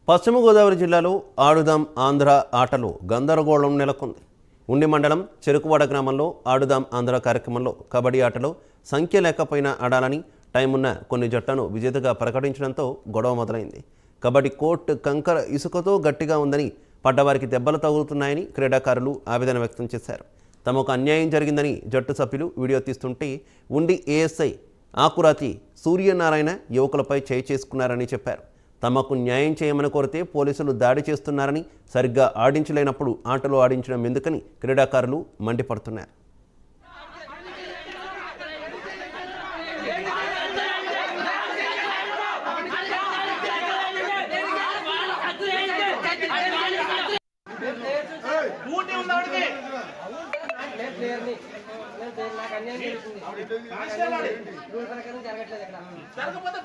పశ్చిమ గోదావరి జిల్లాలో ఆడుదాం ఆంధ్ర ఆటలో గందరగోళం నెలకొంది. ఉండి మండలం చెరుకువాడ గ్రామంలో ఆడుదాం ఆంధ్ర కార్యక్రమంలో కబడ్డీ ఆటలో సంఖ్య లేకపోయినా ఆడాలని టైం ఉన్న కొన్ని జట్లను విజేతగా ప్రకటించడంతో గొడవ మొదలైంది. కబడ్డీ కోర్టు కంకర ఇసుకతో గట్టిగా ఉందని, పడ్డవారికి దెబ్బలు తగులుతున్నాయని క్రీడాకారులు ఆవేదన వ్యక్తం చేశారు. తమకు అన్యాయం జరిగిందని జట్టు సభ్యులు వీడియో తీస్తుంటే ఉండి ఏఎస్ఐ ఆకురాతి సూర్యనారాయణ యువకులపై చేయి చేసుకున్నారని చెప్పారు. తమకు న్యాయం చేయమని కోరితే పోలీసులు దాడి చేస్తున్నారని, సరిగ్గా ఆడించలేనప్పుడు ఆటలు ఆడించడం ఎందుకని క్రీడాకారులు మండిపడుతున్నారు. జరగకపోతే